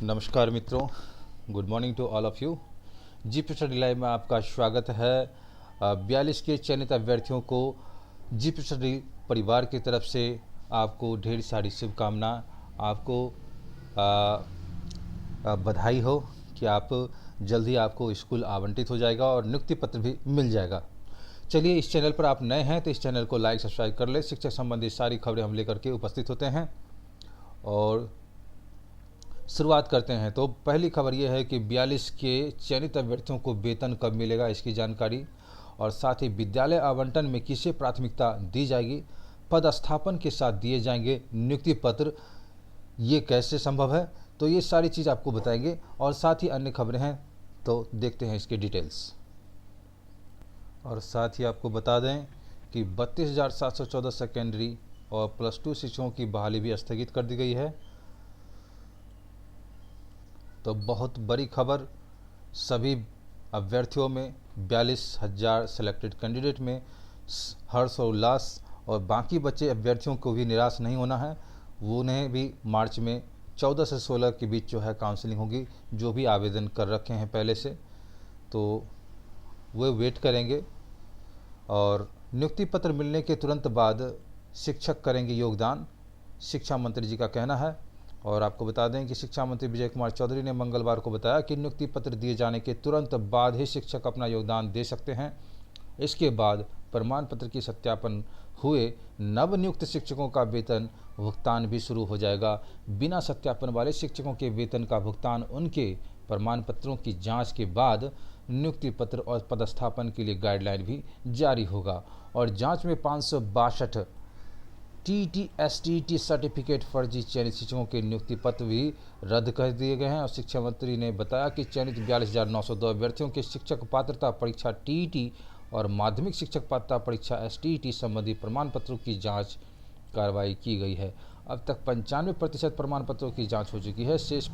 नमस्कार मित्रों, good morning to all of you. GP study live में आपका स्वागत है। 42 के चयनित अभ्यर्थियों को जीपी स्टडी परिवार की तरफ से आपको ढेर सारी शुभकामना। आपको बधाई हो कि आप जल्द ही आपको स्कूल आवंटित हो जाएगा और नियुक्ति पत्र भी मिल जाएगा। चलिए, इस चैनल पर आप नए हैं तो इस चैनल को लाइक सब्सक्राइब कर ले। शिक्षा संबंधी सारी खबरें हम लेकर के उपस्थित होते हैं और शुरुआत करते हैं। तो पहली खबर यह है कि 42 के चयनित अभ्यर्थियों को वेतन कब मिलेगा, इसकी जानकारी, और साथ ही विद्यालय आवंटन में किसे प्राथमिकता दी जाएगी, पदस्थापन के साथ दिए जाएंगे नियुक्ति पत्र, ये कैसे संभव है, तो ये सारी चीज़ आपको बताएंगे। और साथ ही अन्य खबरें हैं तो देखते हैं इसके डिटेल्स। और साथ ही आपको बता दें कि 32,714 सेकेंडरी और +2 शिक्षकों की बहाली भी स्थगित कर दी गई है। तो बहुत बड़ी खबर, सभी अभ्यर्थियों में 42,000 सेलेक्टेड कैंडिडेट में हर्ष और उल्लास, और बाकी बचे अभ्यर्थियों को भी निराश नहीं होना है। वो उन्हें भी मार्च में 14 से 16 के बीच जो है काउंसलिंग होगी। जो भी आवेदन कर रखे हैं पहले से, तो वो वेट करेंगे। और नियुक्ति पत्र मिलने के तुरंत बाद शिक्षक करेंगे योगदान, शिक्षा मंत्री जी का कहना है। और आपको बता दें कि शिक्षा मंत्री विजय कुमार चौधरी ने मंगलवार को बताया कि नियुक्ति पत्र दिए जाने के तुरंत बाद ही शिक्षक अपना योगदान दे सकते हैं। इसके बाद प्रमाण पत्र की सत्यापन हुए नव नियुक्त शिक्षकों का वेतन भुगतान भी शुरू हो जाएगा। बिना सत्यापन वाले शिक्षकों के वेतन का भुगतान उनके प्रमाण पत्रों की जांच के बाद नियुक्ति पत्र और पदस्थापन के लिए गाइडलाइन भी जारी होगा। और जांच में 562 TTSTT सर्टिफिकेट फर्जी चयनित शिक्षकों के नियुक्ति पत्र भी रद्द कर दिए गए हैं। और शिक्षा मंत्री ने बताया कि चयनित 42,902 अभ्यर्थियों के शिक्षक पात्रता परीक्षा TET और माध्यमिक शिक्षक पात्रता परीक्षा STET संबंधी प्रमाण पत्रों की जांच कार्रवाई की गई है। अब तक 95% प्रमाण पत्रों की जांच हो चुकी है। शेष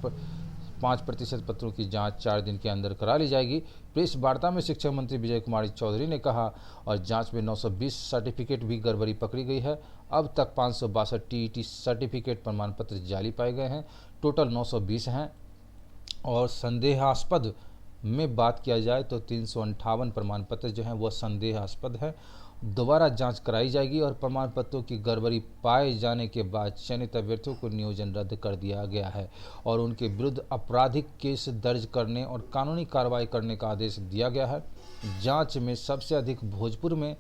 5% पत्रों की जांच 4 दिन के अंदर करा ली जाएगी। प्रेस वार्ता में शिक्षा मंत्री विजय कुमार चौधरी ने कहा, और जांच में 920 सर्टिफिकेट भी गड़बड़ी पकड़ी गई है। अब तक 562 TET सर्टिफिकेट प्रमाण पत्र जाली पाए गए हैं। टोटल 920 हैं। और संदेहास्पद में बात किया जाए तो 358 प्रमाण पत्र जो हैं वह संदेहास्पद है। दोबारा जांच कराई जाएगी और प्रमाण पत्रों की गड़बड़ी पाए जाने के बाद चयनित अभ्यर्थियों को नियोजन रद्द कर दिया गया है और उनके विरुद्ध आपराधिक केस दर्ज करने और कानूनी कार्रवाई करने का आदेश दिया गया है। जांच में सबसे अधिक भोजपुर में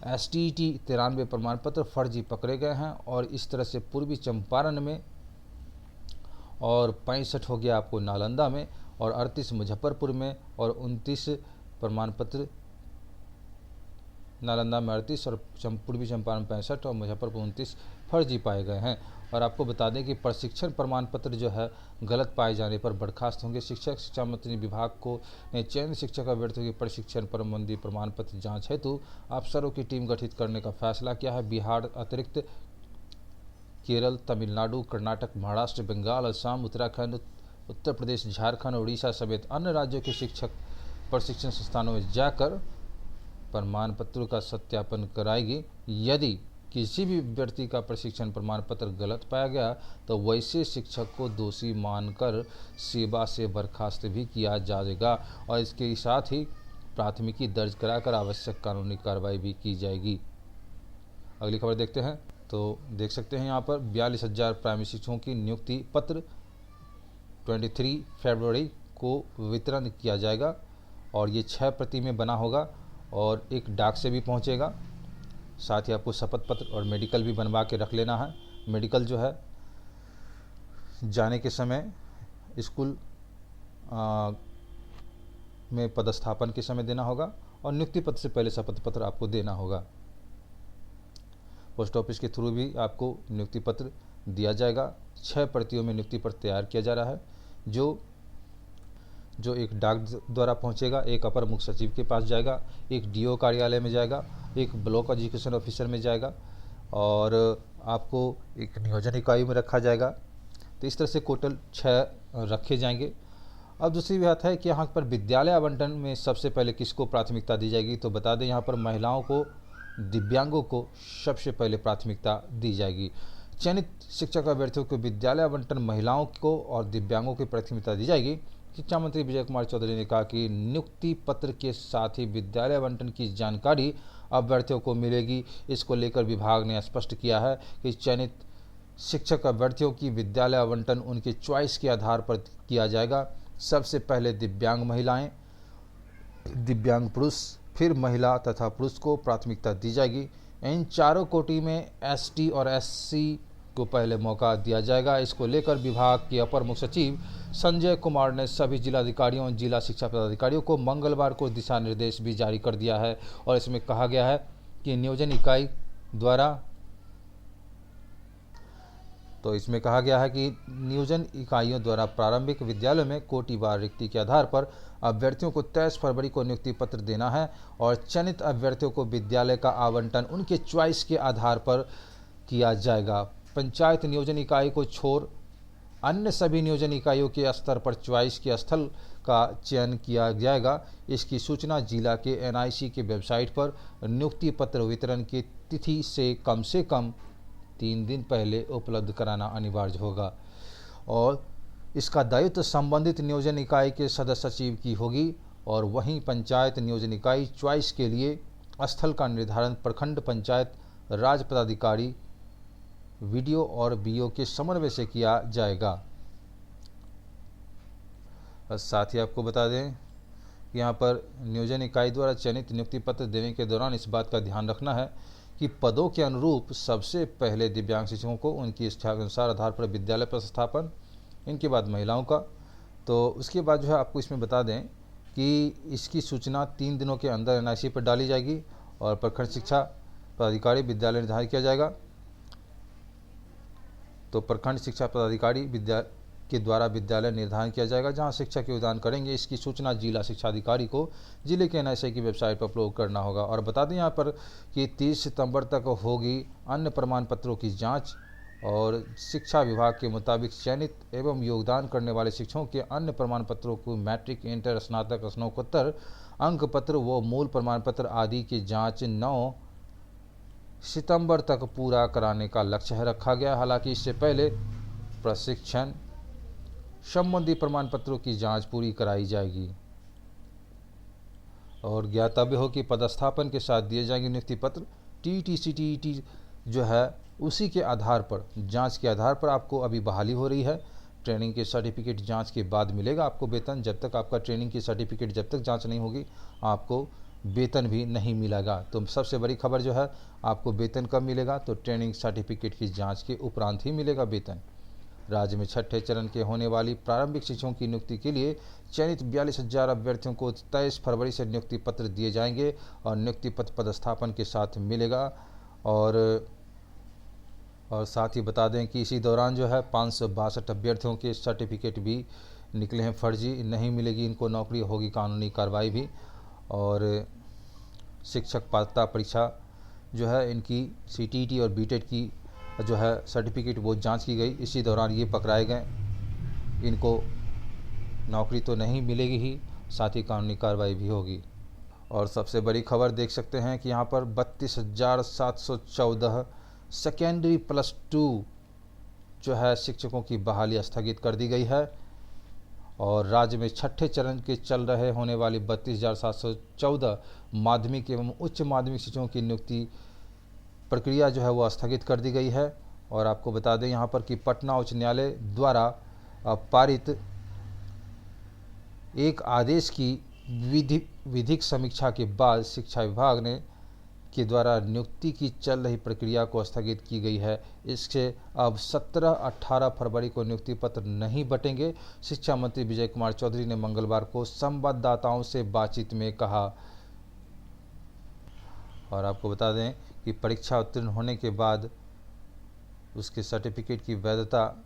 STET 93 प्रमाण पत्र फर्जी पकड़े गए हैं, और इस तरह से पूर्वी चंपारण में, और 65 हो गया आपको नालंदा में, और 38 मुजफ्फरपुर में, और 29 प्रमाण पत्र नालंदा में 38 और पूर्वी चंपारण 65 और मुजफ्फरपुर 29 फर्जी पाए गए हैं। और आपको बता दें कि प्रशिक्षण प्रमाण पत्र जो है गलत पाए जाने पर बर्खास्त होंगे शिक्षक। शिक्षा मंत्री विभाग को ने चयनित शिक्षक अभ्यर्थियों के प्रशिक्षण संबंधी प्रमाण पत्र जांच हेतु अफसरों की टीम गठित करने का फैसला किया है। बिहार अतिरिक्त केरल, तमिलनाडु, कर्नाटक, महाराष्ट्र, बंगाल, असम, उत्तराखंड, उत्तर प्रदेश, झारखंड, उड़ीसा समेत अन्य राज्यों के शिक्षक प्रशिक्षण संस्थानों में जाकर प्रमाण पत्रों का सत्यापन कराएगी। यदि किसी भी व्यक्ति का प्रशिक्षण प्रमाण पत्र गलत पाया गया तो वैसे शिक्षक को दोषी मानकर सेवा से बर्खास्त भी किया जाएगा, और इसके साथ ही प्राथमिकी दर्ज कराकर आवश्यक कानूनी कार्रवाई भी की जाएगी। अगली खबर देखते हैं। तो देख सकते हैं यहाँ पर 42,000 प्राइमरी शिक्षकों की नियुक्ति पत्र 23 फरवरी को वितरण किया जाएगा, और ये 6 प्रति में बना होगा और एक डाक से भी पहुँचेगा। साथ ही आपको शपथ पत्र और मेडिकल भी बनवा के रख लेना है। मेडिकल जो है जाने के समय स्कूल में पदस्थापन के समय देना होगा, और नियुक्ति पत्र से पहले शपथ पत्र आपको देना होगा। पोस्ट ऑफिस के थ्रू भी आपको नियुक्ति पत्र दिया जाएगा। 6 प्रतियों में नियुक्ति पत्र तैयार किया जा रहा है, जो एक डाक द्वारा पहुंचेगा, एक अपर मुख्य सचिव के पास जाएगा, एक DO कार्यालय में जाएगा, एक ब्लॉक एजुकेशन ऑफिसर में जाएगा, और आपको एक नियोजन इकाई में रखा जाएगा। तो इस तरह से टोटल 6 रखे जाएंगे। अब दूसरी बात है कि यहाँ पर विद्यालय आवंटन में सबसे पहले किसको प्राथमिकता दी जाएगी, तो बता दें यहाँ पर महिलाओं को, दिव्यांगों को सबसे पहले प्राथमिकता दी जाएगी। चयनित शिक्षक अभ्यर्थियों को विद्यालय आवंटन महिलाओं को और दिव्यांगों की प्राथमिकता दी जाएगी। शिक्षा मंत्री विजय कुमार चौधरी ने कहा कि नियुक्ति पत्र के साथ ही विद्यालय आवंटन की जानकारी अभ्यर्थियों को मिलेगी। इसको लेकर विभाग ने स्पष्ट किया है कि चयनित शिक्षक अभ्यर्थियों की विद्यालय आवंटन उनके चॉइस के आधार पर किया जाएगा। सबसे पहले दिव्यांग महिलाएं, दिव्यांग पुरुष, फिर महिला तथा पुरुष को प्राथमिकता दी जाएगी। इन चारों कोटि में एसटी और एससी को पहले मौका दिया जाएगा। इसको लेकर विभाग के अपर मुख्य सचिव संजय कुमार ने सभी जिलाधिकारियों और जिला शिक्षा पदाधिकारियों को मंगलवार को दिशा निर्देश भी जारी कर दिया है और इसमें कहा गया है कि नियोजन इकाई द्वारा नियोजन इकाइयों द्वारा प्रारंभिक विद्यालयों में कोटिवार रिक्ति के आधार पर अभ्यर्थियों को 23 फरवरी को नियुक्ति पत्र देना है और चयनित अभ्यर्थियों को विद्यालय का आवंटन उनके चॉइस के आधार पर किया जाएगा। पंचायत नियोजन इकाई को छोड़ अन्य सभी नियोजन इकाइयों के स्तर पर चॉइस के स्थल का चयन किया जाएगा। इसकी सूचना जिला के एनआईसी के वेबसाइट पर नियुक्ति पत्र वितरण की तिथि से कम 3 दिन पहले उपलब्ध कराना अनिवार्य होगा और इसका दायित्व संबंधित नियोजन इकाई के सदस्य सचिव की होगी और वहीं पंचायत नियोजन इकाई चॉइस के लिए स्थल का निर्धारण प्रखंड पंचायत राज पदाधिकारी वीडियो और बीओ के समन्वय से किया जाएगा। साथ ही आपको बता दें कि यहाँ पर नियोजन इकाई द्वारा चयनित नियुक्ति पत्र देने के दौरान इस बात का ध्यान रखना है कि पदों के अनुरूप सबसे पहले दिव्यांग शिक्षकों को उनकी इच्छा के अनुसार आधार पर विद्यालय प्रतिस्थापन, इनके बाद महिलाओं का। तो उसके बाद जो है आपको इसमें बता दें कि इसकी सूचना 3 दिनों के अंदर एनआईसी पर डाली जाएगी और प्रखंड शिक्षा पदाधिकारी विद्यालय निर्धारित किया जाएगा। तो प्रखंड शिक्षा पदाधिकारी के द्वारा विद्यालय निर्धारण किया जाएगा जहां शिक्षक योगदान करेंगे। इसकी सूचना जिला शिक्षा अधिकारी को जिले के एनआईसी की वेबसाइट पर अपलोड करना होगा। और बता दें यहाँ पर कि 30 सितंबर तक होगी अन्य प्रमाण पत्रों की जांच और शिक्षा विभाग के मुताबिक चयनित एवं योगदान करने वाले शिक्षकों के अन्य प्रमाण पत्रों को मैट्रिक, इंटर, स्नातक, स्नातकोत्तर अंक पत्र व मूल प्रमाण पत्र आदि की जाँच 9 सितंबर तक पूरा कराने का लक्ष्य रखा गया। हालांकि इससे पहले प्रशिक्षण संबंधी प्रमाण पत्रों की जांच पूरी कराई जाएगी। और ज्ञातव्य हो कि पदस्थापन के साथ दिए जाएंगे नियुक्ति पत्र टीटीसीटीईटी जो है उसी के आधार पर, जांच के आधार पर आपको अभी बहाली हो रही है। ट्रेनिंग के सर्टिफिकेट जांच के बाद मिलेगा आपको वेतन। जब तक आपका ट्रेनिंग की सर्टिफिकेट जब तक जांच नहीं होगी आपको वेतन भी नहीं मिलेगा। तो सबसे बड़ी खबर जो है आपको वेतन कब मिलेगा, तो ट्रेनिंग सर्टिफिकेट की जांच के उपरांत ही मिलेगा वेतन। राज्य में छठे चरण के होने वाली प्रारंभिक शिक्षकों की नियुक्ति के लिए चयनित 42,000 अभ्यर्थियों को 23 फरवरी से नियुक्ति पत्र दिए जाएंगे और नियुक्ति पत्र पदस्थापन के साथ मिलेगा। और साथ ही बता दें कि इसी दौरान जो है 562 अभ्यर्थियों के सर्टिफिकेट भी निकले हैं फर्जी, नहीं मिलेगी इनको नौकरी, होगी कानूनी कार्रवाई भी। और शिक्षक पात्रता परीक्षा जो है इनकी सीटीईटी और बीटेट की जो है सर्टिफिकेट वो जांच की गई, इसी दौरान ये पकड़ाए गए, इनको नौकरी तो नहीं मिलेगी ही, साथ ही कानूनी कार्रवाई भी होगी। और सबसे बड़ी खबर देख सकते हैं कि यहाँ पर 32,714 सेकेंडरी +2 जो है शिक्षकों की बहाली स्थगित कर दी गई है। और राज्य में छठे चरण के चल रहे होने वाली 32,714 माध्यमिक एवं उच्च माध्यमिक शिक्षकों की नियुक्ति प्रक्रिया जो है वो स्थगित कर दी गई है। और आपको बता दें यहाँ पर कि पटना उच्च न्यायालय द्वारा पारित एक आदेश की विधिक समीक्षा के बाद शिक्षा विभाग के द्वारा नियुक्ति की चल रही प्रक्रिया को स्थगित की गई है। इससे अब 17-18 फरवरी को नियुक्ति पत्र नहीं बटेंगे। शिक्षा मंत्री विजय कुमार चौधरी ने मंगलवार को संवाददाताओं से बातचीत में कहा। और आपको बता दें कि परीक्षा उत्तीर्ण होने के बाद उसके सर्टिफिकेट की वैधता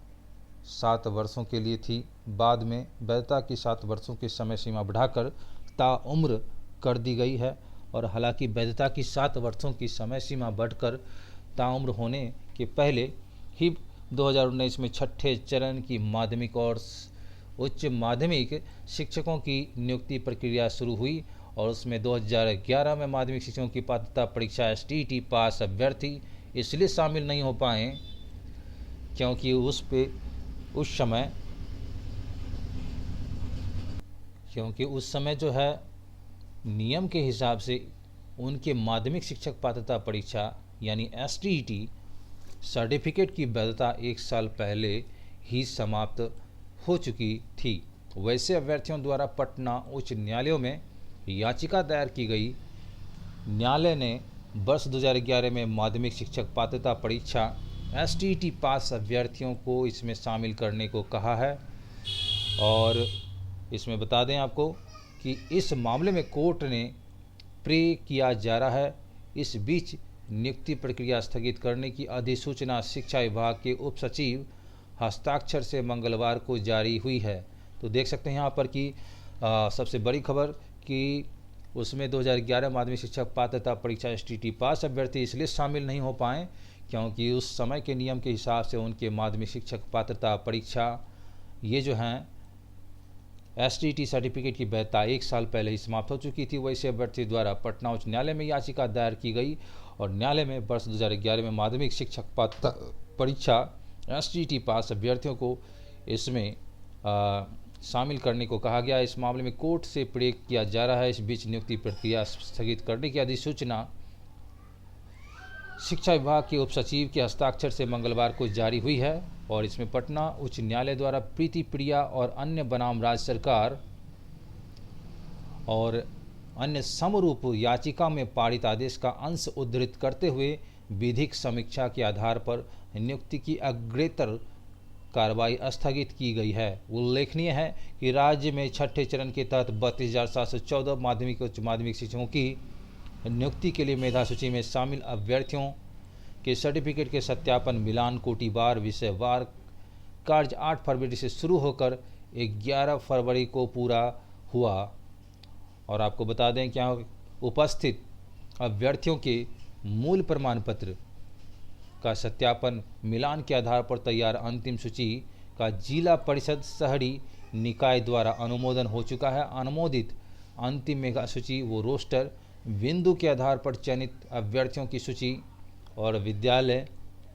7 वर्षों के लिए थी। बाद में वैधता की 7 वर्षों की समय सीमा बढ़ाकर ताउम्र कर दी गई है। और हालांकि वैधता की 7 वर्षों की समय सीमा बढ़कर ताउम्र होने के पहले ही 2019 में छठे चरण की माध्यमिक और उच्च माध्यमिक शिक्षकों की नियुक्ति प्रक्रिया शुरू हुई और उसमें 2011 में माध्यमिक शिक्षकों की पात्रता परीक्षा STT पास अभ्यर्थी इसलिए शामिल नहीं हो पाए क्योंकि उस समय जो है नियम के हिसाब से उनके माध्यमिक शिक्षक पात्रता परीक्षा यानी STET सर्टिफिकेट की वैधता 1 साल पहले ही समाप्त हो चुकी थी। वैसे अभ्यर्थियों द्वारा पटना उच्च न्यायालयों में याचिका दायर की गई। न्यायालय ने वर्ष 2011 में माध्यमिक शिक्षक पात्रता परीक्षा STET पास अभ्यर्थियों को इसमें शामिल करने को कहा है। और इसमें बता दें आपको कि इस मामले में कोर्ट ने प्रे किया जा रहा है। इस बीच नियुक्ति प्रक्रिया स्थगित करने की अधिसूचना शिक्षा विभाग के उप सचिव हस्ताक्षर से मंगलवार को जारी हुई है। तो देख सकते हैं यहाँ पर कि सबसे बड़ी खबर कि उसमें 2011 माध्यमिक शिक्षक पात्रता परीक्षा STET पास अभ्यर्थी इसलिए शामिल नहीं हो पाए क्योंकि उस समय के नियम के हिसाब से उनके माध्यमिक शिक्षक पात्रता परीक्षा ये जो हैं STET सर्टिफिकेट की वैधता 1 साल पहले ही समाप्त हो चुकी थी। वैसे अभ्यर्थी द्वारा पटना उच्च न्यायालय में याचिका दायर की गई और न्यायालय में वर्ष 2011 में माध्यमिक शिक्षक पात्रता परीक्षा STET पास अभ्यर्थियों को इसमें शामिल करने को कहा गया। इस मामले में कोर्ट से प्रे किया जा रहा है। इस बीच नियुक्ति प्रक्रिया स्थगित करने की अधिसूचना शिक्षा विभाग के उप सचिव के हस्ताक्षर से मंगलवार को जारी हुई है और इसमें पटना उच्च न्यायालय द्वारा प्रीति प्रिया और अन्य बनाम राज्य सरकार और अन्य समरूप याचिका में पारित आदेश का अंश उद्धृत करते हुए विधिक समीक्षा के आधार पर नियुक्ति की अग्रेतर कार्रवाई स्थगित की गई है। उल्लेखनीय है कि राज्य में छठे चरण के तहत 32,714 माध्यमिक उच्च माध्यमिक शिक्षकों की नियुक्ति के लिए मेधा सूची में शामिल अभ्यर्थियों के सर्टिफिकेट के सत्यापन मिलान कोटिवार विषयवार कार्य 8 फरवरी से शुरू होकर 11 फरवरी को पूरा हुआ। और आपको बता दें क्या उपस्थित अभ्यर्थियों के मूल प्रमाण पत्र का सत्यापन मिलान के आधार पर तैयार अंतिम सूची का जिला परिषद शहरी निकाय द्वारा अनुमोदन हो चुका है। अनुमोदित अंतिम मेगा सूची वो रोस्टर बिंदु के आधार पर चयनित अभ्यर्थियों की सूची और विद्यालय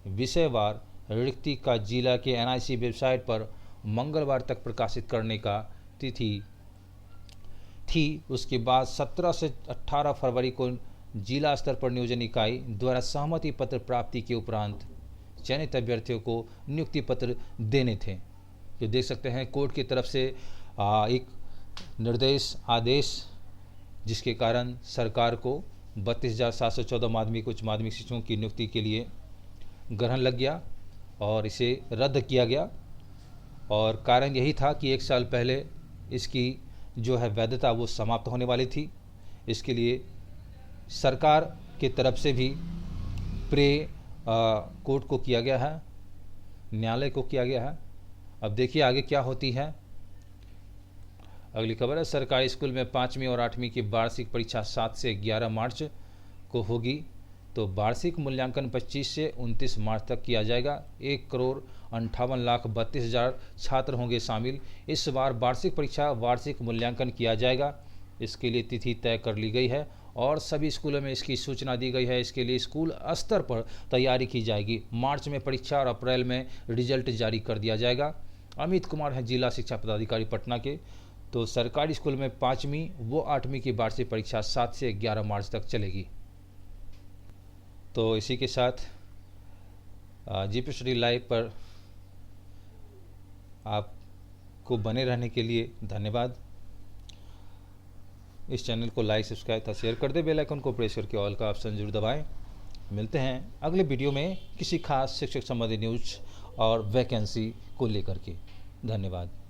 विषयवार रिक्ति का जिला के NIC वेबसाइट पर मंगलवार तक प्रकाशित करने का तिथि थी। उसके बाद 17 से 18 फरवरी को जिला स्तर पर नियोजन इकाई द्वारा सहमति पत्र प्राप्ति के उपरांत चयनित अभ्यर्थियों को नियुक्ति पत्र देने थे। तो देख सकते हैं कोर्ट की तरफ से एक निर्देश आदेश जिसके कारण सरकार को 32,714 माध्यमिक उच्च माध्यमिक शिक्षकों की नियुक्ति के लिए ग्रहण लग गया और इसे रद्द किया गया। और कारण यही था कि 1 साल पहले इसकी जो है वैधता वो समाप्त होने वाली थी। इसके लिए सरकार की तरफ से भी प्रे कोर्ट को किया गया है, न्यायालय को किया गया है। अब देखिए आगे क्या होती है। अगली खबर है सरकारी स्कूल में 5वीं और 8वीं की वार्षिक परीक्षा 7 से 11 मार्च को होगी। तो वार्षिक मूल्यांकन 25 से 29 मार्च तक किया जाएगा। 1,58,32,000 छात्र होंगे शामिल। इस बार वार्षिक परीक्षा वार्षिक मूल्यांकन किया जाएगा। इसके लिए तिथि तय कर ली गई है और सभी स्कूलों में इसकी सूचना दी गई है। इसके लिए स्कूल स्तर पर तैयारी की जाएगी। मार्च में परीक्षा और अप्रैल में रिजल्ट जारी कर दिया जाएगा। अमित कुमार हैं जिला शिक्षा पदाधिकारी पटना के। तो सरकारी स्कूल में 5वीं व 8वीं की वार्षिक परीक्षा 7 से 11 मार्च तक चलेगी। तो इसी के साथ GP स्टडी लाइव पर आपको बने रहने के लिए धन्यवाद। इस चैनल को लाइक सब्सक्राइब तथा शेयर कर दे। बेल आइकन को प्रेस करके ऑल का ऑप्शन जरूर दबाएं। मिलते हैं अगले वीडियो में किसी खास शिक्षक संबंधी न्यूज और वैकेंसी को लेकर के। धन्यवाद।